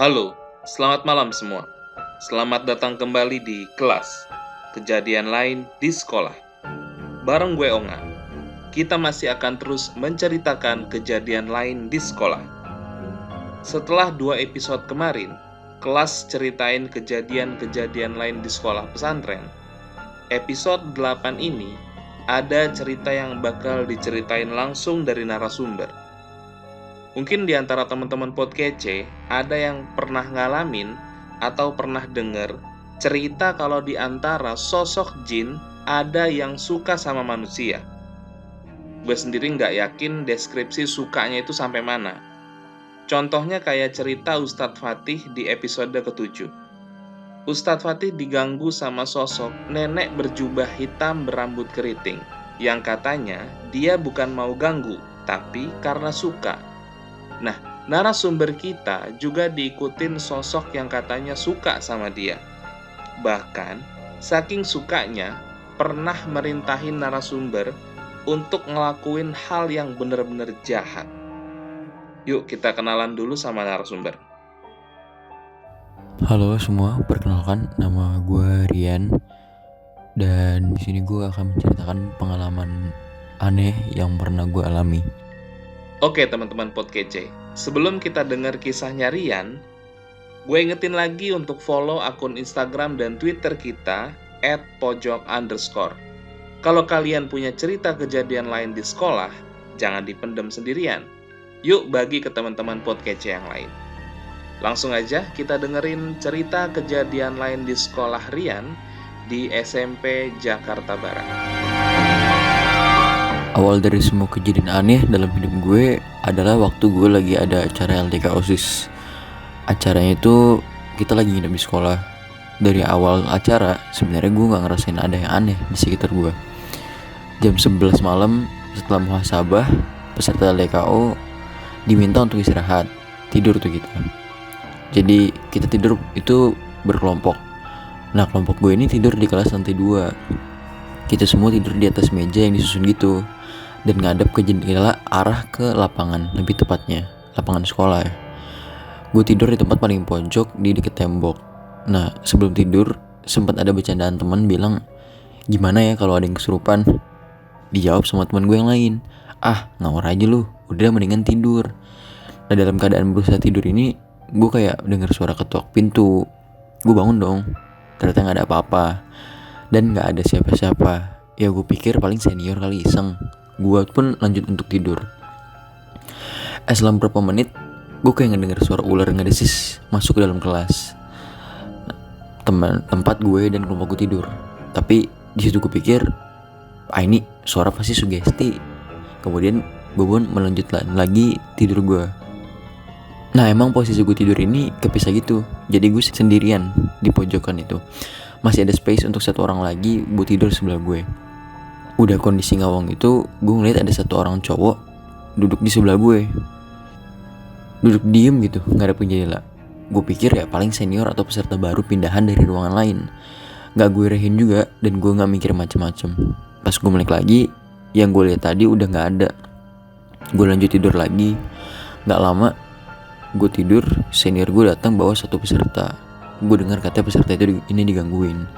Halo, selamat malam semua. Selamat datang kembali di kelas Kejadian Lain di Sekolah. Bareng gue Onga, kita masih akan terus menceritakan kejadian lain di sekolah. Setelah 2 episode kemarin, kelas ceritain kejadian-kejadian lain di sekolah pesantren. Episode 8 ini ada cerita yang bakal diceritain langsung dari narasumber. Mungkin di antara teman-teman Podkece ada yang pernah ngalamin atau pernah denger cerita kalau di antara sosok jin ada yang suka sama manusia. Gue sendiri nggak yakin deskripsi sukanya itu sampai mana. Contohnya kayak cerita Ustadz Fatih di episode ke-7. Ustadz Fatih diganggu sama sosok nenek berjubah hitam berambut keriting yang katanya dia bukan mau ganggu, tapi karena suka. Nah, narasumber kita juga diikutin sosok yang katanya suka sama dia. Bahkan, saking sukanya, pernah merintahin narasumber untuk ngelakuin hal yang bener-bener jahat. Yuk kita kenalan dulu sama narasumber. Halo semua, perkenalkan nama gue Rian. Dan di sini gue akan menceritakan pengalaman aneh yang pernah gue alami. Oke teman-teman Podkece, sebelum kita dengar kisahnya Rian, gue ingetin lagi untuk follow akun Instagram dan Twitter kita @pojok_. Kalau kalian punya cerita kejadian lain di sekolah, jangan dipendam sendirian. Yuk bagi ke teman-teman Podkece yang lain. Langsung aja kita dengerin cerita kejadian lain di sekolah Rian di SMP Jakarta Barat. Awal dari semua kejadian aneh dalam hidup gue adalah waktu gue lagi ada acara LDK OSIS. Acaranya itu kita lagi nginep di sekolah. Dari awal acara sebenarnya gue gak ngerasain ada yang aneh di sekitar gue. Jam 11 malam setelah muhasabah, peserta LDKO diminta untuk istirahat. Tidur tuh kita. Jadi kita tidur itu berkelompok. Nah kelompok gue ini tidur di kelas lantai 2. Kita semua tidur di atas meja yang disusun gitu dan ngadep ke jendela arah ke lapangan, lebih tepatnya lapangan sekolah ya. Gue tidur di tempat paling pojok di deket tembok. Nah sebelum tidur sempat ada bercandaan teman bilang, gimana ya kalau ada yang kesurupan? Dijawab sama teman gue yang lain, ngawur aja lu, udah mendingan tidur. Nah dalam keadaan berusaha tidur ini, gue kayak dengar suara ketok pintu. Gue bangun dong, ternyata gak ada apa-apa dan gak ada siapa-siapa. Ya gue pikir paling senior kali iseng. Gue pun lanjut untuk tidur. Setelah beberapa menit, gue kayak ngedenger suara ular ngedesis masuk ke dalam kelas. Tempat gue dan kelompok gue tidur. Tapi di situ gue pikir, ini suara pasti sugesti. Kemudian gue pun melanjutkan lagi tidur gue. Nah emang posisi gue tidur ini kepisah gitu. Jadi gue sendirian di pojokan itu. Masih ada space untuk satu orang lagi buat tidur sebelah gue. Udah kondisi ngawang itu, gue ngeliat ada satu orang cowok duduk di sebelah gue. Duduk diem gitu, gak ada jendela. Gue pikir ya paling senior atau peserta baru pindahan dari ruangan lain. Gak gue rehin juga dan gue gak mikir macem-macem. Pas gue melek lagi, yang gue lihat tadi udah gak ada. Gue lanjut tidur lagi. Gak lama gue tidur, senior gue datang bawa satu peserta. Gue dengar katanya peserta itu ini digangguin.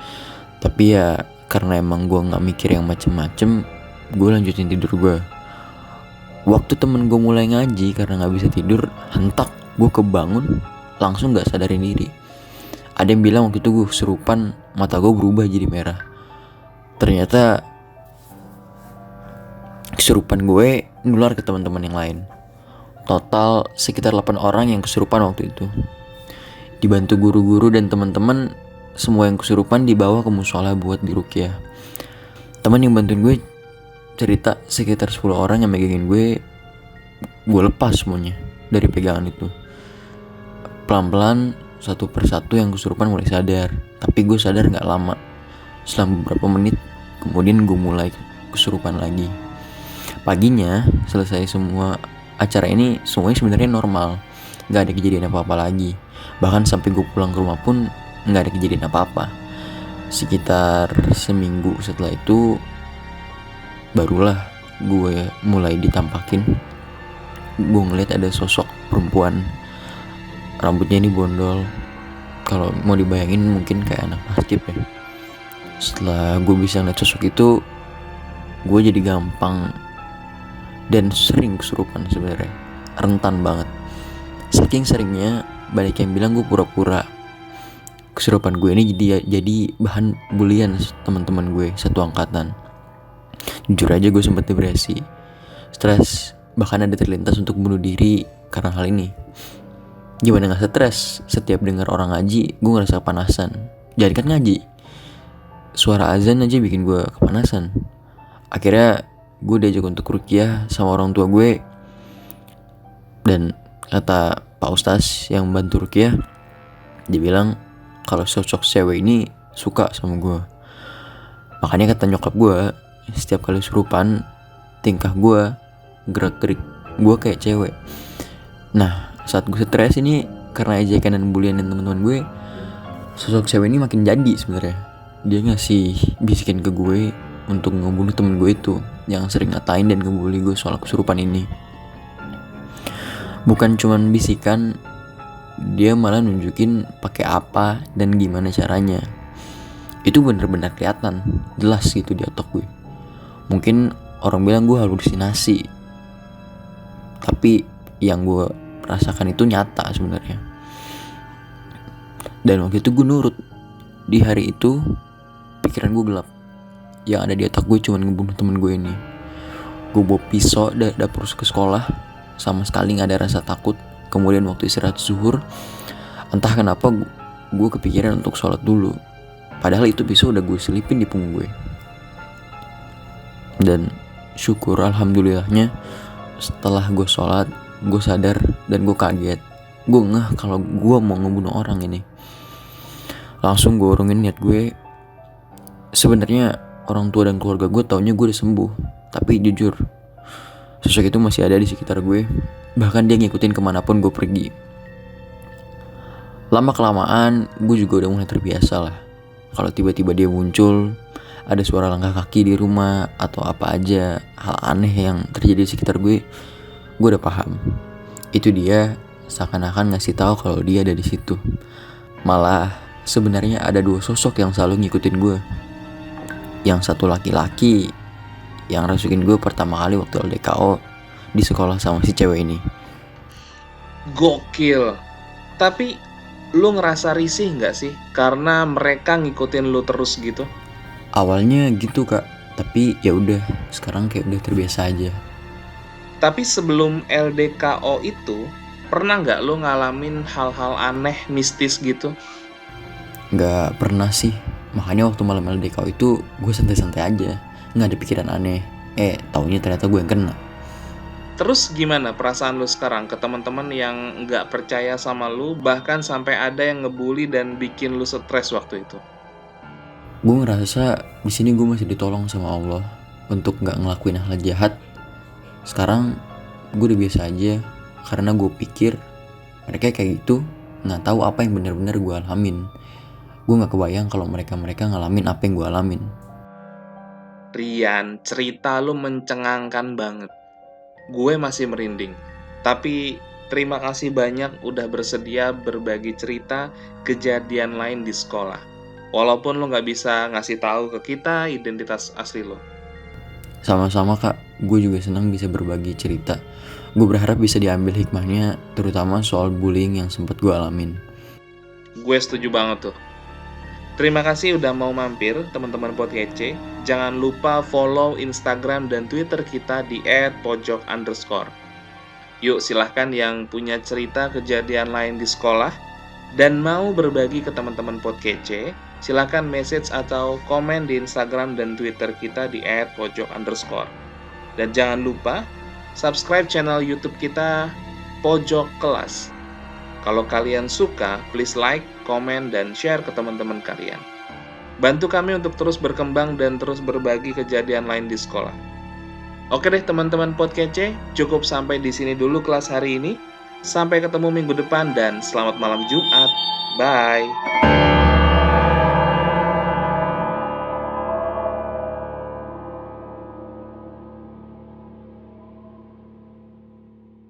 Tapi ya karena emang gue gak mikir yang macem-macem, gue lanjutin tidur gue. Waktu temen gue mulai ngaji karena gak bisa tidur, hentak gue kebangun, langsung gak sadarin diri. Ada yang bilang waktu itu gue kesurupan, mata gue berubah jadi merah. Ternyata kesurupan gue nular ke teman-teman yang lain. Total sekitar 8 orang yang kesurupan waktu itu. Dibantu guru-guru dan teman-teman, semua yang kesurupan dibawa ke musola buat diruqyah. Teman yang bantuin gue cerita sekitar 10 orang yang megangin gue lepas semuanya dari pegangan itu. Pelan-pelan satu persatu yang kesurupan mulai sadar. Tapi gue sadar gak lama. Setelah beberapa menit kemudian gue mulai kesurupan lagi. Paginya selesai semua acara ini, semuanya sebenarnya normal, gak ada kejadian apa-apa lagi. Bahkan sampai gue pulang ke rumah pun gak ada kejadian apa-apa. Sekitar seminggu setelah itu barulah gue mulai ditampakin. Gue ngeliat ada sosok perempuan Rambutnya ini bondol. Kalau mau dibayangin mungkin kayak anak masjid ya. Setelah gue bisa ngeliat sosok itu, gue jadi gampang dan sering kesurupan sebenarnya. Rentan banget. Saking seringnya banyak yang bilang gue pura-pura. Kesurupan gue ini jadi bahan bulian teman-teman gue satu angkatan. Jujur aja gue sempat depresi, stres, bahkan ada terlintas untuk bunuh diri karena hal ini. Gimana gak stres? Setiap dengar orang ngaji, gue ngerasa kepanasan. Jadi kan ngaji, suara azan aja bikin gue kepanasan. Akhirnya gue diajak untuk ruqyah sama orang tua gue. Dan kata Pak Ustaz yang bantu ruqyah, dia bilang kalau sosok cewek ini suka sama gue. Makanya kata nyokap gue, setiap kali surupan, tingkah gue, gerak-gerik gue kayak cewek. Nah, saat gue stres ini karena ejekan dan bulian dan teman-teman gue, sosok cewek ini makin jadi sebenarnya. Dia ngasih bisikin ke gue untuk ngebunuh temen gue itu yang sering ngatain dan ngebully gue soal kesurupan ini. Bukan cuman bisikan, dia malah nunjukin pakai apa dan gimana caranya. Itu bener-bener kelihatan, jelas gitu di otak gue. Mungkin orang bilang gue halusinasi, tapi yang gue rasakan itu nyata sebenarnya. Dan waktu itu gue nurut. Di hari itu pikiran gue gelap. Yang ada di otak gue cuma ngebunuh temen gue ini. Gue bawa pisau dapur ke sekolah, sama sekali gak ada rasa takut. Kemudian waktu istirahat zuhur, entah kenapa gue kepikiran untuk sholat dulu. Padahal itu pisau udah gue selipin di punggung gue. Dan syukur alhamdulillahnya, setelah gue sholat, gue sadar dan gue kaget. Gue ngeh kalau gue mau ngebunuh orang ini. Langsung gue urungin niat gue. Sebenarnya orang tua dan keluarga gue taunya gue udah sembuh. Tapi jujur, sosok itu masih ada di sekitar gue. Bahkan dia ngikutin kemanapun gue pergi. Lama kelamaan gue juga udah mulai terbiasa lah. Kalau tiba-tiba dia muncul, ada suara langkah kaki di rumah, atau apa aja hal aneh yang terjadi di sekitar gue udah paham. Itu dia seakan-akan ngasih tahu kalau dia ada di situ. Malah sebenarnya ada dua sosok yang selalu ngikutin gue. Yang satu laki-laki yang rasukin gue pertama kali waktu LDKO di sekolah sama si cewek ini. Gokil. Tapi lu ngerasa risih gak sih karena mereka ngikutin lu terus gitu? Awalnya gitu kak, tapi ya udah sekarang kayak udah terbiasa aja. Tapi sebelum LDKO itu, pernah nggak lo ngalamin hal-hal aneh, mistis gitu? Nggak pernah sih. Makanya waktu malam LDKO itu gue santai-santai aja, nggak ada pikiran aneh. Taunya ternyata gue yang kena. Terus gimana perasaan lo sekarang ke teman-teman yang nggak percaya sama lo, bahkan sampai ada yang ngebully dan bikin lo stres waktu itu? Gue ngerasa di sini gue masih ditolong sama Allah untuk nggak ngelakuin hal jahat. Sekarang gue udah biasa aja karena gue pikir mereka kayak gitu nggak tahu apa yang benar-benar gue alamin. Gue nggak kebayang kalau mereka ngalamin apa yang gue alamin. Rian, cerita lo mencengangkan banget. Gue masih merinding. Tapi terima kasih banyak udah bersedia berbagi cerita kejadian lain di sekolah. Walaupun lo nggak bisa ngasih tahu ke kita identitas asli lo. Sama-sama kak, gue juga senang bisa berbagi cerita. Gue berharap bisa diambil hikmahnya, terutama soal bullying yang sempat gue alamin. Gue setuju banget tuh. Terima kasih udah mau mampir teman-teman Podcast. Jangan lupa follow Instagram dan Twitter kita di @pojok_. Yuk silahkan yang punya cerita kejadian lain di sekolah dan mau berbagi ke teman-teman Podcast, silahkan message atau komen di Instagram dan Twitter kita di @pojok_. Dan jangan lupa subscribe channel YouTube kita Pojok Kelas. Kalau kalian suka, please like, komen, dan share ke teman-teman kalian. Bantu kami untuk terus berkembang dan terus berbagi kejadian lain di sekolah. Oke deh teman-teman Podcast, cukup sampai di sini dulu kelas hari ini. Sampai ketemu minggu depan dan selamat malam Jumat. Bye.